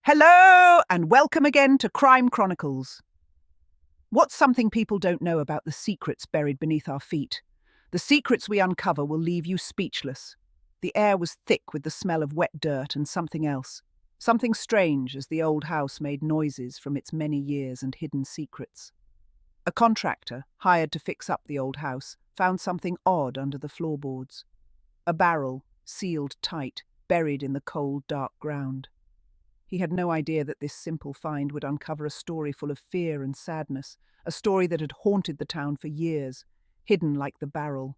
Hello, and welcome again to Crime Chronicles. What's something people don't know about the secrets buried beneath our feet? The secrets we uncover will leave you speechless. The air was thick with the smell of wet dirt and something else. Something strange as the old house made noises from its many years and hidden secrets. A contractor, hired to fix up the old house, found something odd under the floorboards. A barrel, sealed tight, buried in the cold, dark ground. He had no idea that this simple find would uncover a story full of fear and sadness, a story that had haunted the town for years, hidden like the barrel.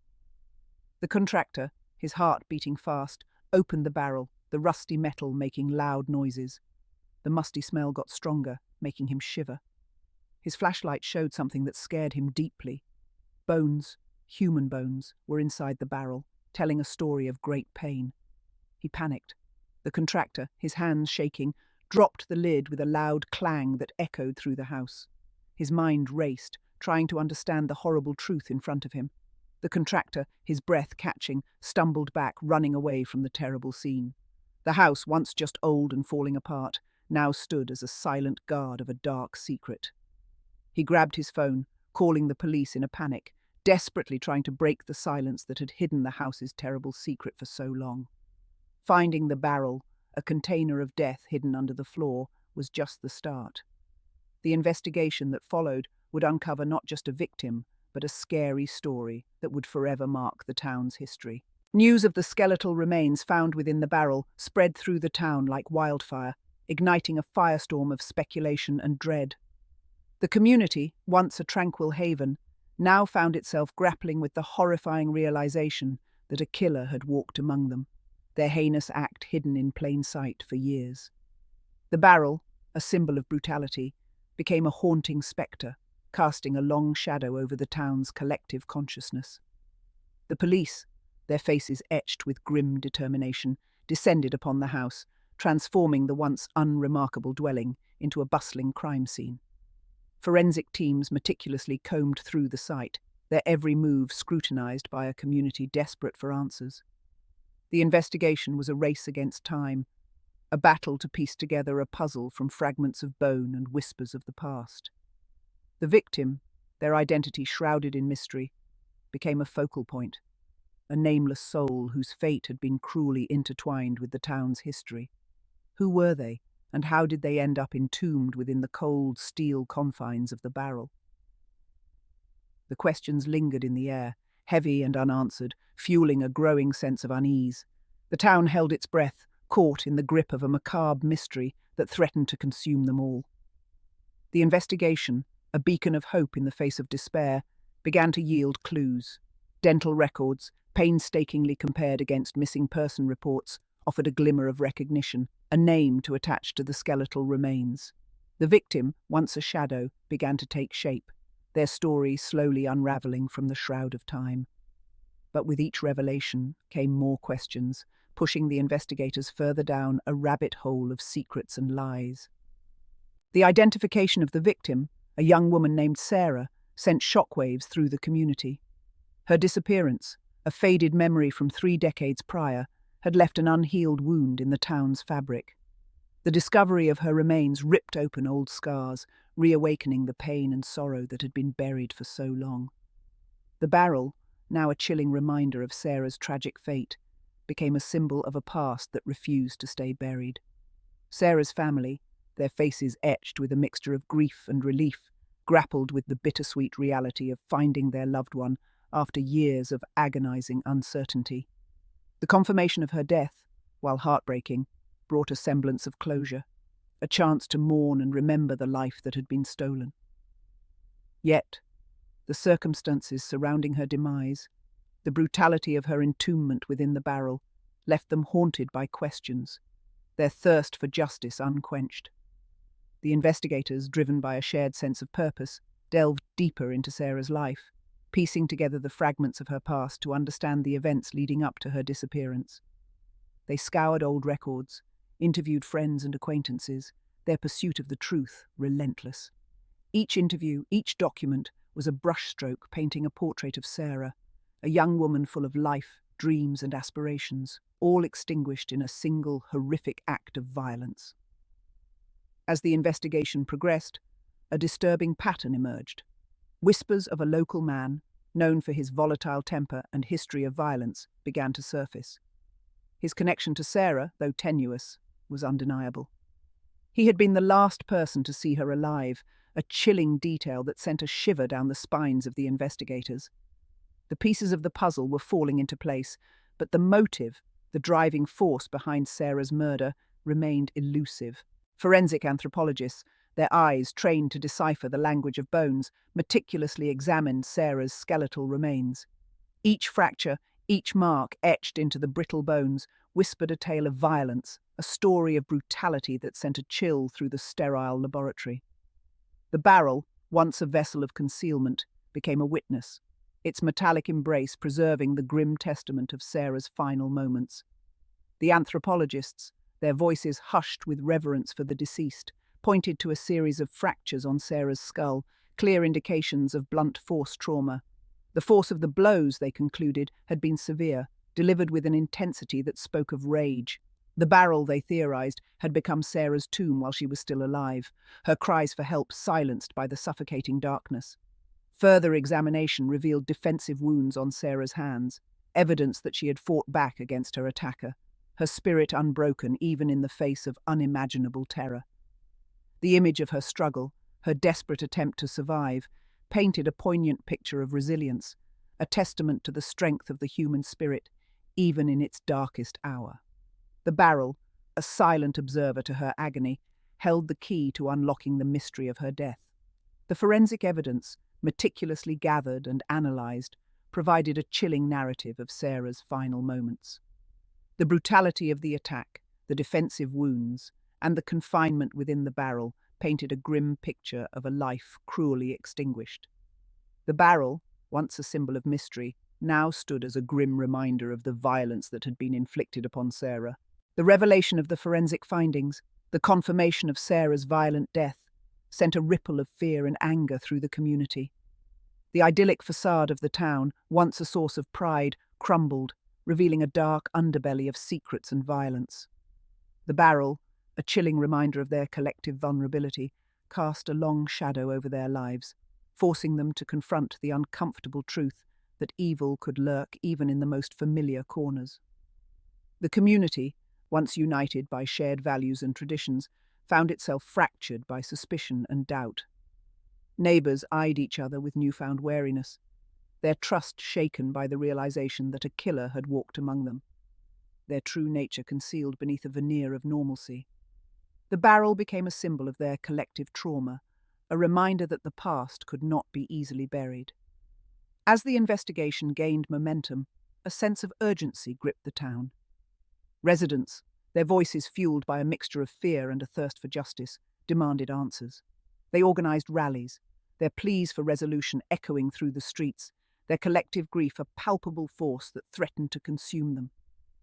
The contractor, his heart beating fast, opened the barrel, the rusty metal making loud noises. The musty smell got stronger, making him shiver. His flashlight showed something that scared him deeply. Bones, human bones, were inside the barrel, telling a story of great pain. He panicked. The contractor, his hands shaking, dropped the lid with a loud clang that echoed through the house. His mind raced, trying to understand the horrible truth in front of him. The contractor, his breath catching, stumbled back, running away from the terrible scene. The house, once just old and falling apart, now stood as a silent guard of a dark secret. He grabbed his phone, calling the police in a panic, desperately trying to break the silence that had hidden the house's terrible secret for so long. Finding the barrel, a container of death hidden under the floor, was just the start. The investigation that followed would uncover not just a victim, but a scary story that would forever mark the town's history. News of the skeletal remains found within the barrel spread through the town like wildfire, igniting a firestorm of speculation and dread. The community, once a tranquil haven, now found itself grappling with the horrifying realization that a killer had walked among them, their heinous act hidden in plain sight for years. The barrel, a symbol of brutality, became a haunting spectre, casting a long shadow over the town's collective consciousness. The police, their faces etched with grim determination, descended upon the house, transforming the once unremarkable dwelling into a bustling crime scene. Forensic teams meticulously combed through the site, their every move scrutinized by a community desperate for answers. The investigation was a race against time, a battle to piece together a puzzle from fragments of bone and whispers of the past. The victim, their identity shrouded in mystery, became a focal point, a nameless soul whose fate had been cruelly intertwined with the town's history. Who were they, and how did they end up entombed within the cold steel confines of the barrel? The questions lingered in the air, heavy and unanswered, fueling a growing sense of unease. The town held its breath, caught in the grip of a macabre mystery that threatened to consume them all. The investigation, a beacon of hope in the face of despair, began to yield clues. Dental records, painstakingly compared against missing person reports, offered a glimmer of recognition, a name to attach to the skeletal remains. The victim, once a shadow, began to take shape, their story slowly unraveling from the shroud of time. But with each revelation came more questions, pushing the investigators further down a rabbit hole of secrets and lies. The identification of the victim, a young woman named Sarah, sent shockwaves through the community. Her disappearance, a faded memory from 3 decades prior, had left an unhealed wound in the town's fabric. The discovery of her remains ripped open old scars, reawakening the pain and sorrow that had been buried for so long. The barrel, now a chilling reminder of Sarah's tragic fate, became a symbol of a past that refused to stay buried. Sarah's family, their faces etched with a mixture of grief and relief, grappled with the bittersweet reality of finding their loved one after years of agonizing uncertainty. The confirmation of her death, while heartbreaking, brought a semblance of closure, a chance to mourn and remember the life that had been stolen. Yet, the circumstances surrounding her demise, the brutality of her entombment within the barrel, left them haunted by questions, their thirst for justice unquenched. The investigators, driven by a shared sense of purpose, delved deeper into Sarah's life, piecing together the fragments of her past to understand the events leading up to her disappearance. They scoured old records, interviewed friends and acquaintances, their pursuit of the truth relentless. Each interview, each document, was a brushstroke painting a portrait of Sarah, a young woman full of life, dreams and aspirations, all extinguished in a single horrific act of violence. As the investigation progressed, a disturbing pattern emerged. Whispers of a local man, known for his volatile temper and history of violence, began to surface. His connection to Sarah, though tenuous, was undeniable. He had been the last person to see her alive, a chilling detail that sent a shiver down the spines of the investigators. The pieces of the puzzle were falling into place, but the motive, the driving force behind Sarah's murder, remained elusive. Forensic anthropologists, their eyes trained to decipher the language of bones, meticulously examined Sarah's skeletal remains. Each fracture, each mark etched into the brittle bones, whispered a tale of violence, a story of brutality that sent a chill through the sterile laboratory. The barrel, once a vessel of concealment, became a witness, its metallic embrace preserving the grim testament of Sarah's final moments. The anthropologists, their voices hushed with reverence for the deceased, pointed to a series of fractures on Sarah's skull, clear indications of blunt force trauma. The force of the blows, they concluded, had been severe, delivered with an intensity that spoke of rage. The barrel, they theorized, had become Sarah's tomb while she was still alive, her cries for help silenced by the suffocating darkness. Further examination revealed defensive wounds on Sarah's hands, evidence that she had fought back against her attacker, her spirit unbroken even in the face of unimaginable terror. The image of her struggle, her desperate attempt to survive, painted a poignant picture of resilience, a testament to the strength of the human spirit, even in its darkest hour. The barrel, a silent observer to her agony, held the key to unlocking the mystery of her death. The forensic evidence, meticulously gathered and analysed, provided a chilling narrative of Sarah's final moments. The brutality of the attack, the defensive wounds, and the confinement within the barrel painted a grim picture of a life cruelly extinguished. The barrel, once a symbol of mystery, now stood as a grim reminder of the violence that had been inflicted upon Sarah. The revelation of the forensic findings, the confirmation of Sarah's violent death, sent a ripple of fear and anger through the community. The idyllic facade of the town, once a source of pride, crumbled, revealing a dark underbelly of secrets and violence. The barrel, a chilling reminder of their collective vulnerability, cast a long shadow over their lives, forcing them to confront the uncomfortable truth that evil could lurk even in the most familiar corners. The community, once united by shared values and traditions, found itself fractured by suspicion and doubt. Neighbours eyed each other with newfound wariness, their trust shaken by the realization that a killer had walked among them, their true nature concealed beneath a veneer of normalcy. The barrel became a symbol of their collective trauma, a reminder that the past could not be easily buried. As the investigation gained momentum, a sense of urgency gripped the town. Residents, their voices fueled by a mixture of fear and a thirst for justice, demanded answers. They organized rallies, their pleas for resolution echoing through the streets, their collective grief a palpable force that threatened to consume them.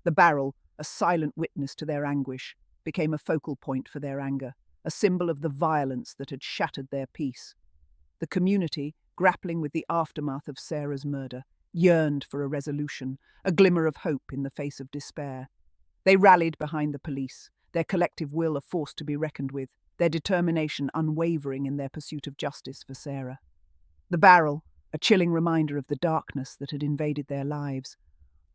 The barrel, a silent witness to their anguish, became a focal point for their anger, a symbol of the violence that had shattered their peace. The community, grappling with the aftermath of Sarah's murder, yearned for a resolution, a glimmer of hope in the face of despair. They rallied behind the police, their collective will a force to be reckoned with, their determination unwavering in their pursuit of justice for Sarah. The barrel, a chilling reminder of the darkness that had invaded their lives,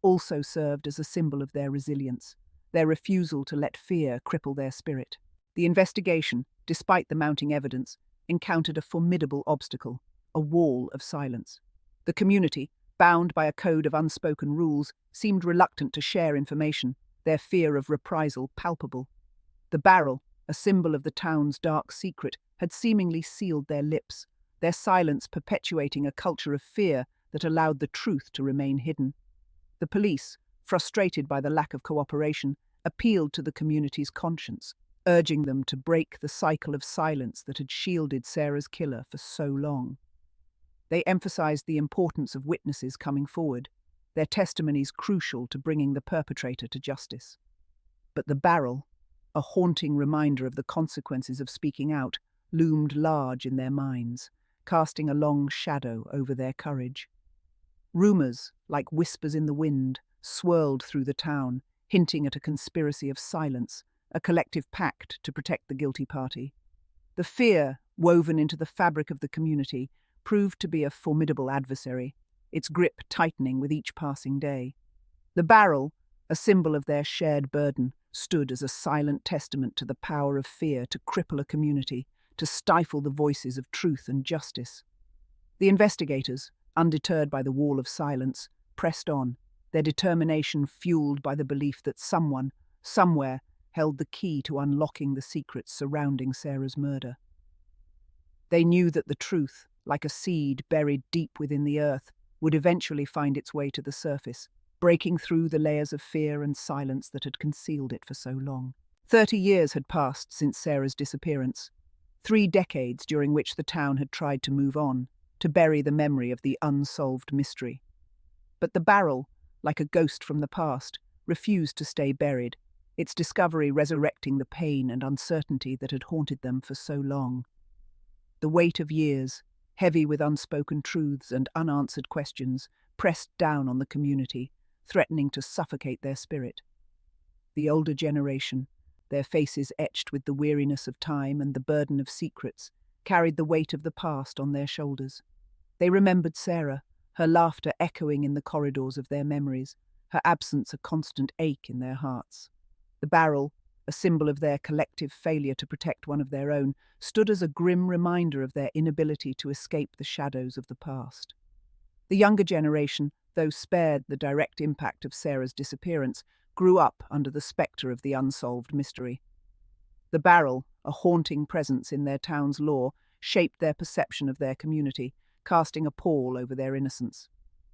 also served as a symbol of their resilience, their refusal to let fear cripple their spirit. The investigation, despite the mounting evidence, encountered a formidable obstacle, a wall of silence. The community, bound by a code of unspoken rules, seemed reluctant to share information, their fear of reprisal palpable. The barrel, a symbol of the town's dark secret, had seemingly sealed their lips, their silence perpetuating a culture of fear that allowed the truth to remain hidden. The police, frustrated by the lack of cooperation, appealed to the community's conscience, urging them to break the cycle of silence that had shielded Sarah's killer for so long. They emphasized the importance of witnesses coming forward, their testimonies crucial to bringing the perpetrator to justice. But the barrel, a haunting reminder of the consequences of speaking out, loomed large in their minds, casting a long shadow over their courage. Rumours, like whispers in the wind, swirled through the town, hinting at a conspiracy of silence, a collective pact to protect the guilty party. The fear, woven into the fabric of the community, proved to be a formidable adversary, its grip tightening with each passing day. The barrel, a symbol of their shared burden, stood as a silent testament to the power of fear to cripple a community, to stifle the voices of truth and justice. The investigators, undeterred by the wall of silence, pressed on, their determination fueled by the belief that someone, somewhere, held the key to unlocking the secrets surrounding Sarah's murder. They knew that the truth, like a seed buried deep within the earth, would eventually find its way to the surface, breaking through the layers of fear and silence that had concealed it for so long. 30 years had passed since Sarah's disappearance, 3 decades during which the town had tried to move on, to bury the memory of the unsolved mystery. But the barrel, like a ghost from the past, refused to stay buried, its discovery resurrecting the pain and uncertainty that had haunted them for so long. The weight of years, heavy with unspoken truths and unanswered questions, pressed down on the community, threatening to suffocate their spirit. The older generation, their faces etched with the weariness of time and the burden of secrets, carried the weight of the past on their shoulders. They remembered Sarah, her laughter echoing in the corridors of their memories, her absence a constant ache in their hearts. The barrel, a symbol of their collective failure to protect one of their own, stood as a grim reminder of their inability to escape the shadows of the past. The younger generation, though spared the direct impact of Sarah's disappearance, grew up under the spectre of the unsolved mystery. The barrel, a haunting presence in their town's lore, shaped their perception of their community, casting a pall over their innocence.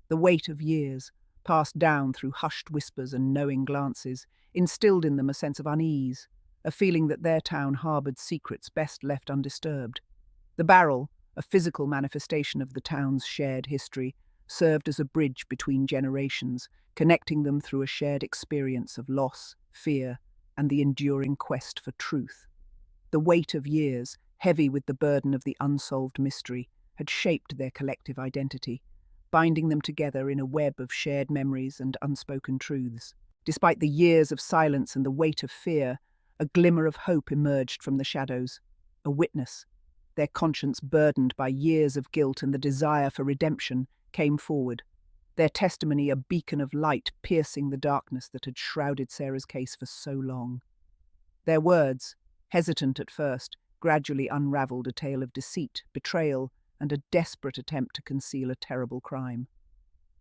The weight of years, passed down through hushed whispers and knowing glances, instilled in them a sense of unease, a feeling that their town harboured secrets best left undisturbed. The barrel, a physical manifestation of the town's shared history, served as a bridge between generations, connecting them through a shared experience of loss, fear, and the enduring quest for truth. The weight of years, heavy with the burden of the unsolved mystery, had shaped their collective identity, binding them together in a web of shared memories and unspoken truths. Despite the years of silence and the weight of fear, a glimmer of hope emerged from the shadows. A witness, their conscience burdened by years of guilt and the desire for redemption, came forward, their testimony a beacon of light piercing the darkness that had shrouded Sarah's case for so long. Their words, hesitant at first, gradually unravelled a tale of deceit, betrayal, and a desperate attempt to conceal a terrible crime.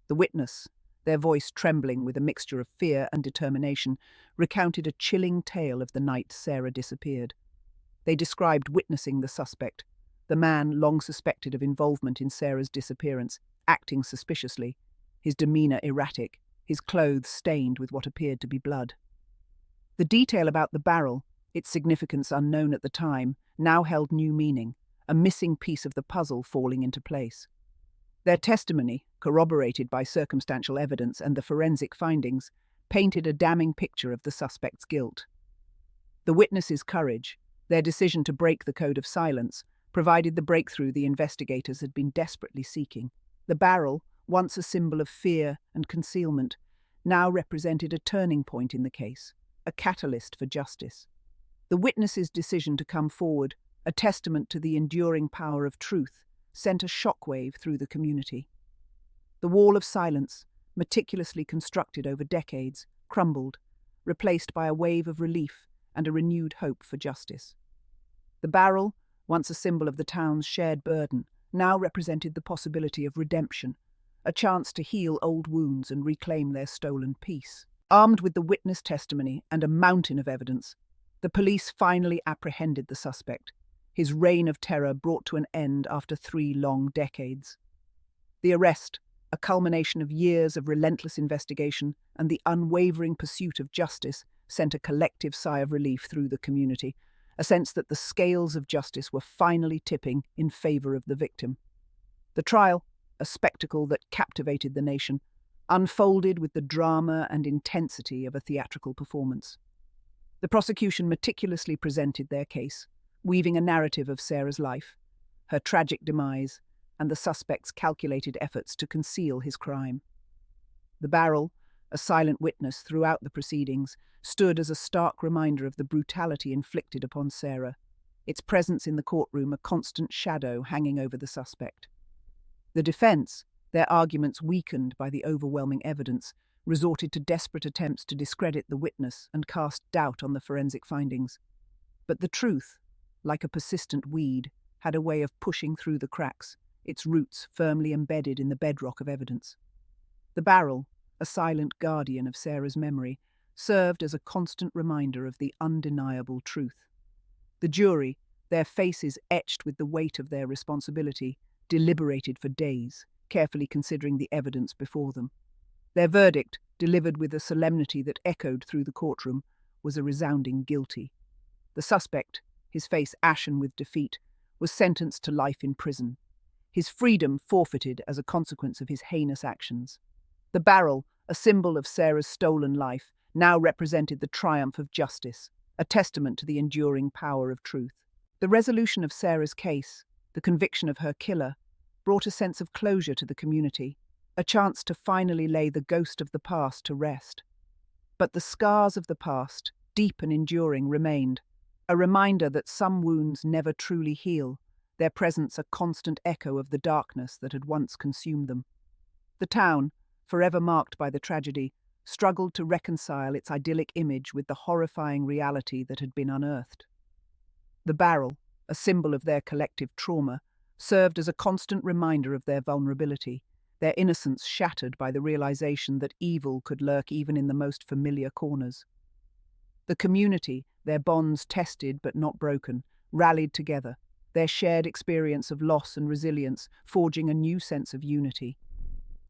The witness, their voice trembling with a mixture of fear and determination, recounted a chilling tale of the night Sarah disappeared. They described witnessing the suspect, the man long suspected of involvement in Sarah's disappearance, acting suspiciously, his demeanour erratic, his clothes stained with what appeared to be blood. The detail about the barrel, its significance unknown at the time, now held new meaning, a missing piece of the puzzle falling into place. Their testimony, corroborated by circumstantial evidence and the forensic findings, painted a damning picture of the suspect's guilt. The witnesses' courage, their decision to break the code of silence, provided the breakthrough the investigators had been desperately seeking. The barrel, once a symbol of fear and concealment, now represented a turning point in the case, a catalyst for justice. The witnesses' decision to come forward, a testament to the enduring power of truth, sent a shockwave through the community. The wall of silence, meticulously constructed over decades, crumbled, replaced by a wave of relief and a renewed hope for justice. The barrel, once a symbol of the town's shared burden, now represented the possibility of redemption, a chance to heal old wounds and reclaim their stolen peace. Armed with the witness testimony and a mountain of evidence, the police finally apprehended the suspect, his reign of terror brought to an end after 3 long decades. The arrest, a culmination of years of relentless investigation and the unwavering pursuit of justice, sent a collective sigh of relief through the community, a sense that the scales of justice were finally tipping in favour of the victim. The trial, a spectacle that captivated the nation, unfolded with the drama and intensity of a theatrical performance. The prosecution meticulously presented their case, weaving a narrative of Sarah's life, her tragic demise, and the suspect's calculated efforts to conceal his crime. The barrel, a silent witness throughout the proceedings, stood as a stark reminder of the brutality inflicted upon Sarah, its presence in the courtroom a constant shadow hanging over the suspect. The defense, their arguments weakened by the overwhelming evidence, resorted to desperate attempts to discredit the witness and cast doubt on the forensic findings. But the truth, like a persistent weed, had a way of pushing through the cracks, its roots firmly embedded in the bedrock of evidence. The barrel, a silent guardian of Sarah's memory, served as a constant reminder of the undeniable truth. The jury, their faces etched with the weight of their responsibility, deliberated for days, carefully considering the evidence before them. Their verdict, delivered with a solemnity that echoed through the courtroom, was a resounding guilty. The suspect, his face ashen with defeat, was sentenced to life in prison, his freedom forfeited as a consequence of his heinous actions. The barrel, a symbol of Sarah's stolen life, now represented the triumph of justice, a testament to the enduring power of truth. The resolution of Sarah's case, the conviction of her killer, brought a sense of closure to the community, a chance to finally lay the ghost of the past to rest. But the scars of the past, deep and enduring, remained, a reminder that some wounds never truly heal, their presence a constant echo of the darkness that had once consumed them. The town, forever marked by the tragedy, struggled to reconcile its idyllic image with the horrifying reality that had been unearthed. The barrel, a symbol of their collective trauma, served as a constant reminder of their vulnerability, their innocence shattered by the realization that evil could lurk even in the most familiar corners. The community, their bonds tested but not broken, rallied together, their shared experience of loss and resilience forging a new sense of unity.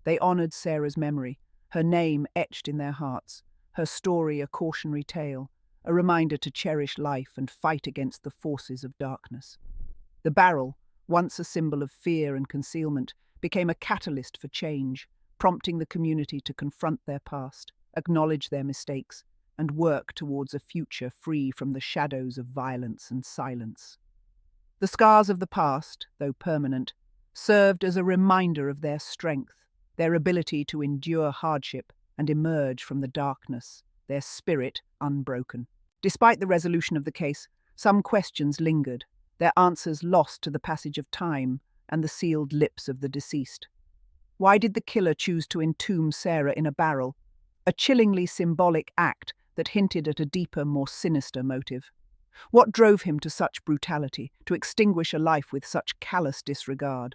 They honored Sarah's memory, her name etched in their hearts, her story a cautionary tale, a reminder to cherish life and fight against the forces of darkness. The barrel, once a symbol of fear and concealment, became a catalyst for change, prompting the community to confront their past, acknowledge their mistakes, and work towards a future free from the shadows of violence and silence. The scars of the past, though permanent, served as a reminder of their strength, their ability to endure hardship and emerge from the darkness, their spirit unbroken. Despite the resolution of the case, some questions lingered, their answers lost to the passage of time and the sealed lips of the deceased. Why did the killer choose to entomb Sarah in a barrel? A chillingly symbolic act that hinted at a deeper, more sinister motive. What drove him to such brutality, to extinguish a life with such callous disregard?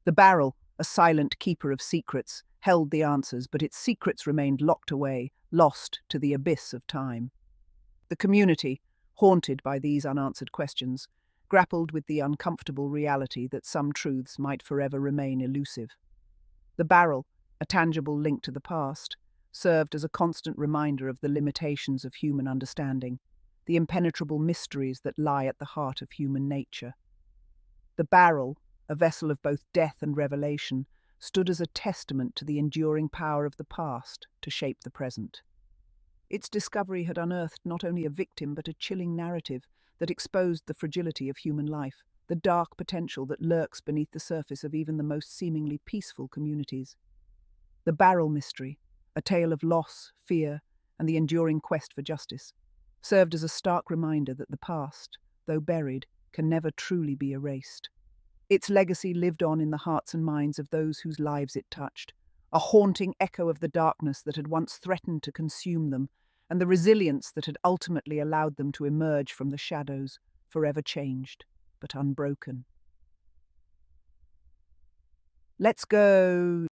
The barrel, a silent keeper of secrets, held the answers, but its secrets remained locked away, lost to the abyss of time. The community, haunted by these unanswered questions, grappled with the uncomfortable reality that some truths might forever remain elusive. The barrel, a tangible link to the past, served as a constant reminder of the limitations of human understanding, the impenetrable mysteries that lie at the heart of human nature. The barrel, a vessel of both death and revelation, stood as a testament to the enduring power of the past to shape the present. Its discovery had unearthed not only a victim but a chilling narrative that exposed the fragility of human life, the dark potential that lurks beneath the surface of even the most seemingly peaceful communities. The barrel mystery, a tale of loss, fear, and the enduring quest for justice, served as a stark reminder that the past, though buried, can never truly be erased. Its legacy lived on in the hearts and minds of those whose lives it touched, a haunting echo of the darkness that had once threatened to consume them, and the resilience that had ultimately allowed them to emerge from the shadows, forever changed, but unbroken. Let's go.